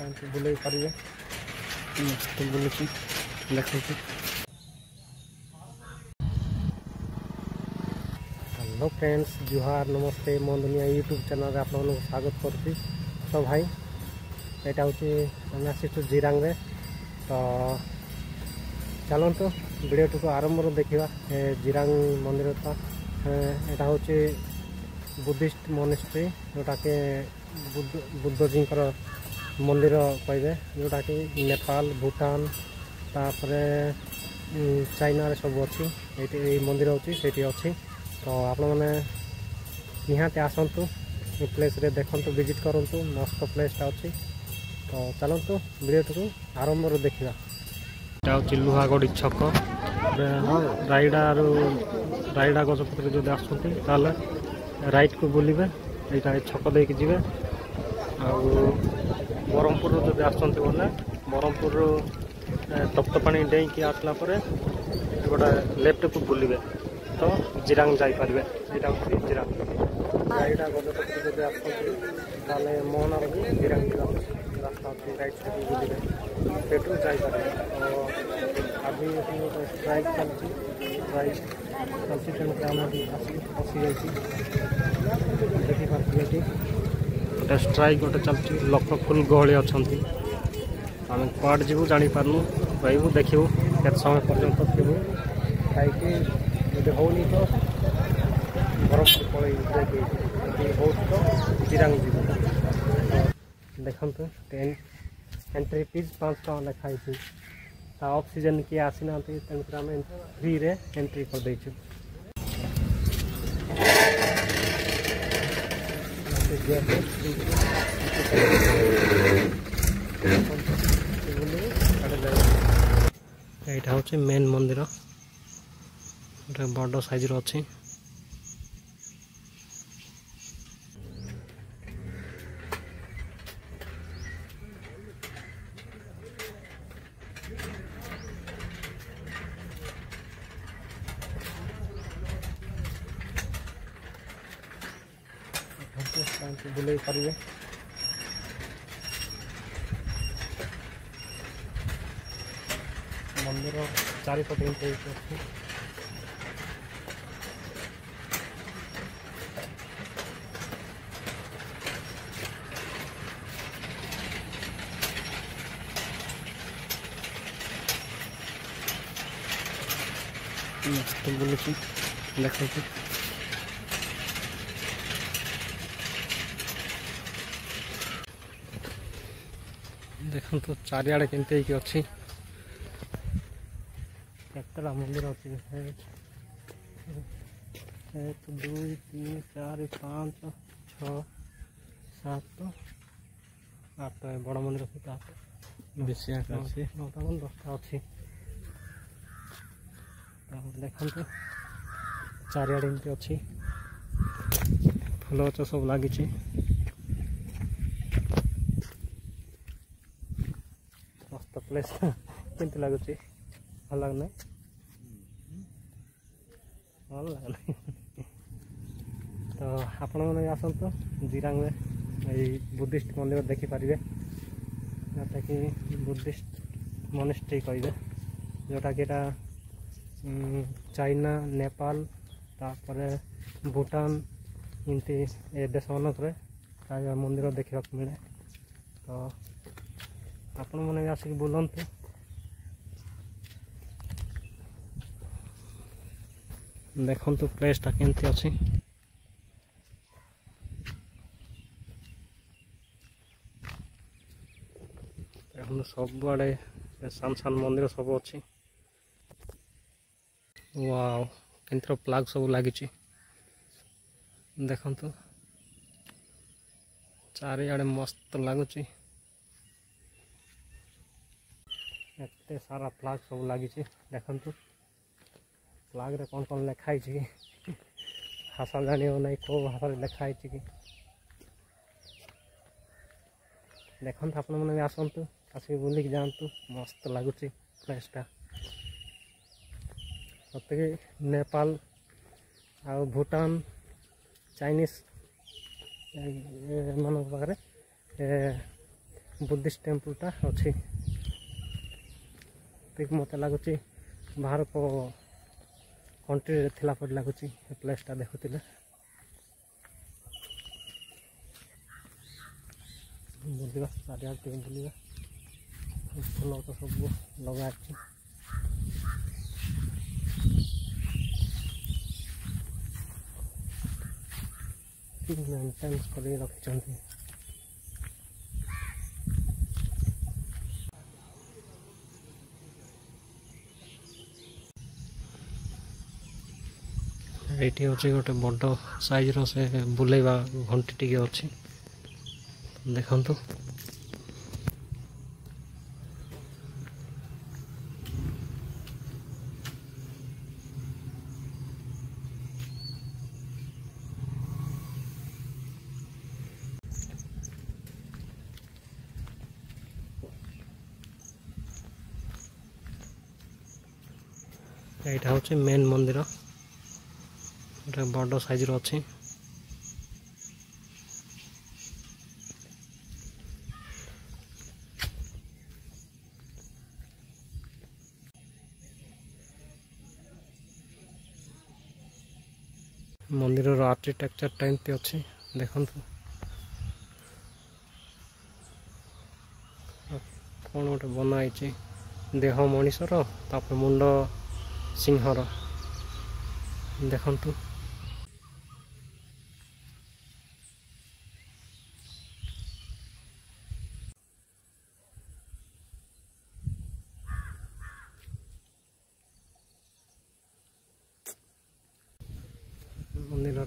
बुले पारे मस्त बुलूँ देखु। हेलो फ्रेंड्स, जुहार नमस्ते मो दुनिया यूट्यूब चैनल आप स्वागत करुँच। तो भाई यहाँ हूँ आसीचु जिरांग रे। तो चलतु वीडियो टी आरंभ देखा जिरांग मंदिर। तो यहाँ हूँ बुद्धिस्ट मोनेस्ट्री जोटा कि बुद्ध जी मंदिर कहे, जोटा कि नेपाल भूटान तापर चाइना रे सब अच्छी ये मंदिर अच्छी। तो आप निहाती आसतु प्लेस रे देखु विजिट करूँ, मस्त प्लेसटा अच्छी। तो चलतु वीडियो टी आरंभ देखा। यहाँ हूँ लुहागड़ी छक रायडा गजपति जो आसते राइट को बुलिबे यहाँ छक देकी जी। ब्रह्मपुर जो आसते बोले ब्रह्मपुर तप्तपाणी डेईकी आसला गोटे लेफ्ट को बुलिबे तो जिरांग जापारे। यहाँ हूँ जिरांग रायडा गजपति जो आसते मोहनार भी जिरांग रास्ता अच्छी राइट साइड बुलिबे पेट्रोल जापारे। तो अभी गोटे स्ट्राइक चलती तेणुक आम फसी देखिए गोटे स्ट्राइक गोटे चलती लोक फुल गहली अच्छा। आम कड़ जीवु जापारू रही देखू के समय पर्यंत थी खाई होनी तो ब्रह्मपुर पलि हो तो जिरांग जीव। देखते एंट्री फीस 5 टका लिखाई। ऑक्सीजन किए आसी ना तेणुक आम फ्री रे एंट्री कर देचु। यहाँ हूँ मेन मंदिर गोटे बड़ साइज अच्छी। बुले पारे मंदिर चारिपटे अच्छी। मस्त बुलूँ देखु। देखो तो चारिआडे केमती अच्छी केतटा मंदिर अच्छी 1 2 3 4 5 6 7 8 बड़ मंदिर बेसी 9टा 10टा अच्छी। देखो चारिआडे एमती अच्छी फूल गच सब लगी। मस्त प्लेस केमती लगुच भल लगना भल लगना। तो आपण मैंने आसतु जिरांग में यही बुद्धिस्ट मंदिर देखिपारे जोटा कि बुद्धिस्ट मोनेस्ट्री कहे, जोटा कि चाइना नेपाल तापर भूटान इमती ए देश मानक प्राय मंदिर देखा मिले। तो आपण मैंने आसिक बुलंतु देखु प्लेसटा केमती अच्छी। सब आड़े सान सान मंदिर सब अच्छी। वाव केमती फ्लैग सब लगी देखु चारिआडे मस्त लगुच। एते सारा फ्लैग सब लगी देखु फ्लैग रे कौन कौन लिखाई भाषा जान ना कौ भाषा लिखाई कि देखो। आपण मैंने आसतु आसिक बुलिक जातु मस्त लगुच प्लेसटा। सत्य नेपाल आ भूटान चाइनीज मान पाखे बुद्धिस्ट टेम्पलटा अच्छी मत लगुच बाहर को कंट्री थिला पर लगुच प्लेसटा देखुले बुलवा चारिया बुलवा फूल तो सब लगा मेंटेन्स कर रखी ये हूँ गोटे बड़ साइज से बुलेवा घंटी टी अच्छी देखु यहाँ हूँ मेन मंदिर बड़ साइज अच्छी मंदिर आर्किटेक्चर टाइम अच्छी देखु कौन गोटे बनाई देह मनीषर तापर मुंड सिंहर देखु मंदिर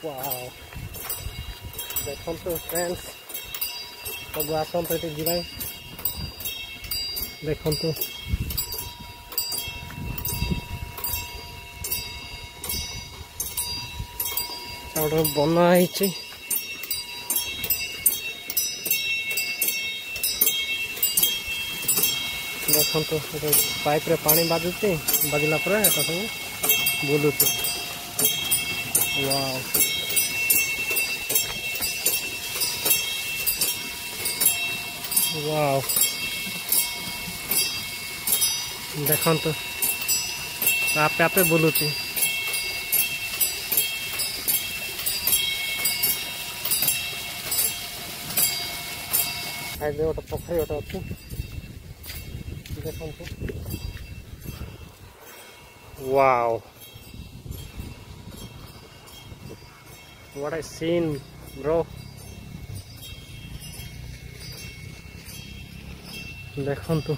वाओ देखो फ्रेंड्स सब आसत ये जीवा देखु बनाई देखु पाइप रे पानी बाजुची बाजिला पर सब बुलुची वाओ वाओ देखु आपे आपे बुलुची गोटे पोखरी गोटे अच्छी देखु wow what I seen bro देखु तो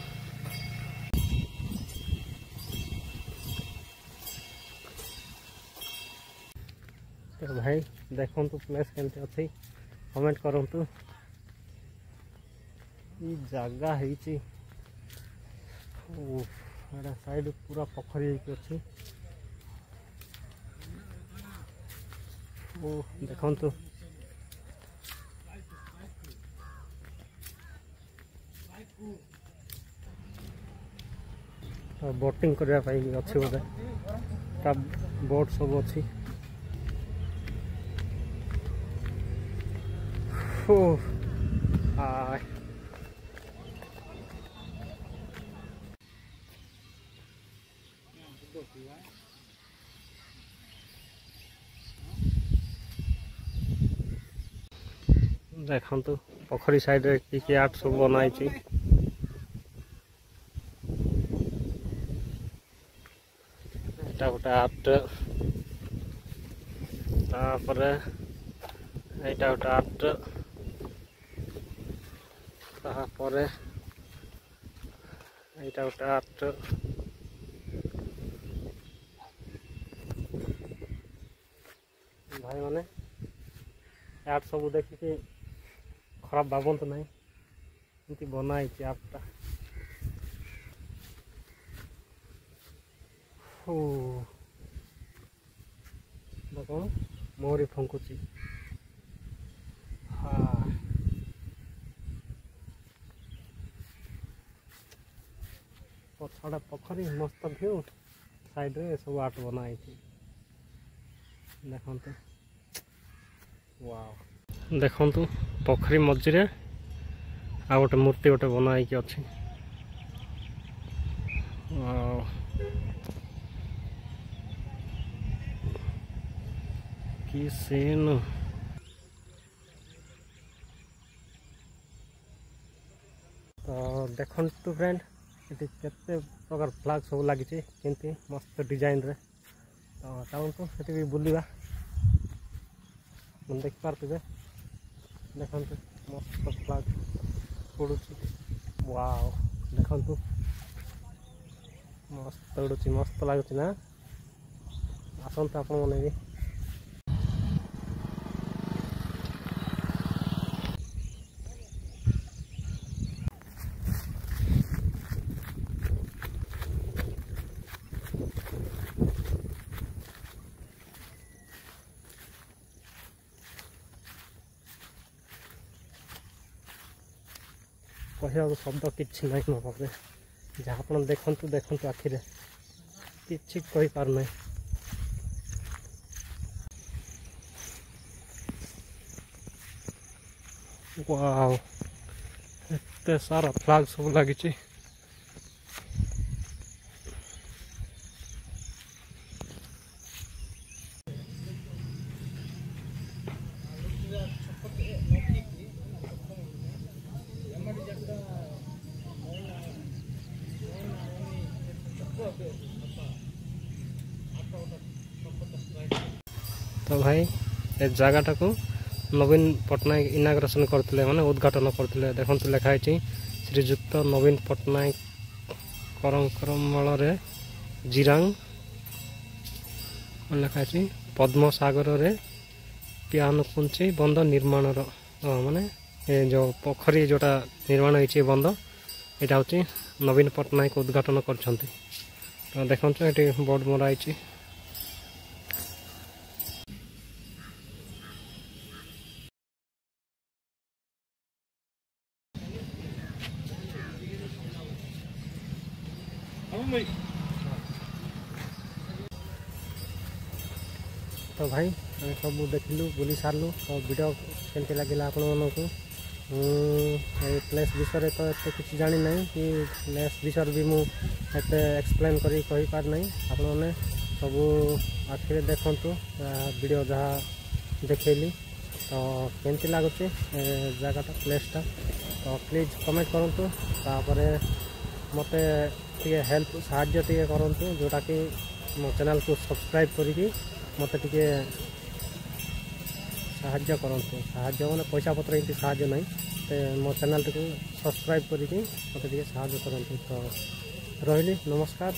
भाई देखु प्लेस केमती अच्छी कमेंट करूँ ये जगह है साइड पूरा पोखरी अच्छी देखु बोटिंग करने अच्छी बोधे बोट सब अच्छी देखु पोखरी साइड की आर्ट सब बनाई गोटे आर्ट तापर यहाँ गोटे आर्ट तापर यहाँ गोटे आर्ट भाई माने आर्ट सब देखिए खराब भावत ना एमती बनाई आर्टटा ଓ ଦେଖ ମୋରି ଫୁଙ୍କୁଛି। ପଛଆଡ଼େ ପୋଖରୀ ମସ୍ତ ଭ୍ୟୁ, ସାଇଡ଼ରେ ସବୁ ଆର୍ଟ ବନା ହେଇଛି ଦେଖନ୍ତୁ। ୱାଓ ଦେଖନ୍ତୁ ପୋଖରୀ ମଝିରେ ଆଉ ଗୋଟେ ମୂର୍ତ୍ତି ଗୋଟେ ବନା ହେଇକି ଅଛି। ୱାଓ କି ସିନ୍। ତ ଦେଖନ୍ତୁ ଫ୍ରେଣ୍ଡ ଏଠି କେତେ ପ୍ରକାର ଫ୍ଲାଗ ସବୁ ଲାଗିଛି, କେମିତି ମସ୍ତ ଡିଜାଇନରେ। ତ ଚାଲନ୍ତୁ ସେଠି ବି ବୁଲିବା। ମୁଁ ଦେଖିପାରୁଥିବେ ଦେଖନ୍ତୁ ମସ୍ତ ଫ୍ଲାଗ ଉଡ଼ୁଛି। ୱାଓ ଦେଖନ୍ତୁ ମସ୍ତ ଉଡ଼ୁଛି, ମସ୍ତ ଲାଗୁଛି ନା। ଆସନ୍ତୁ ଆପଣମାନେ ବି। କହିବାକୁ ଶବ୍ଦ କିଛି ନାହିଁ ମୋ ପାଖରେ। ଯାହା ଆପଣ ଦେଖନ୍ତୁ ଦେଖନ୍ତୁ ଆଖିରେ, କିଛି କହିପାରୁନାହିଁ। ୱାଓ ଏତେ ସାରା ଫ୍ଲାଗ ସବୁ ଲାଗିଛି। तो भाई ए जगह नवीन पट्टनायक इनाग्रेशन करते माने उद्घाटन करते। देखो लिखाई श्रीजुक्त नवीन पट्टनायक करमल जिरांग लिखाई पद्मसागर रे पियानुकुंची बंद निर्माण माने जो पोखरी जोटा निर्माण होती बंद यहाँ हूँ नवीन पट्टनायक उद्घाटन कर देखो ये बोर्ड मराई। तो भाई सब देखलु बुली सारू। तो वीडियो केमती लगे आपण मानक प्लेस विषय तो एत किसी जानी ना कि प्लेस विषय भी मुझे एक्सप्लेन करी पार ना। आपण मैंने सब आखिरे देखु वीडियो जहाँ देखली तो केमती लगुच जगटा प्लेसटा। तो प्लीज कमेंट करूँ तापर मत हेल्प साहाय्य टे करूँ जोटा कि मो चैनल को सब्सक्राइब करी मत टे साहाय्य करूँ। साहाय्य मैंने पैसा पत्र ये साहाय्य ना मो चैनल को सब्सक्राइब करी मत टे साहाय्य करूँ। तो रही नमस्कार।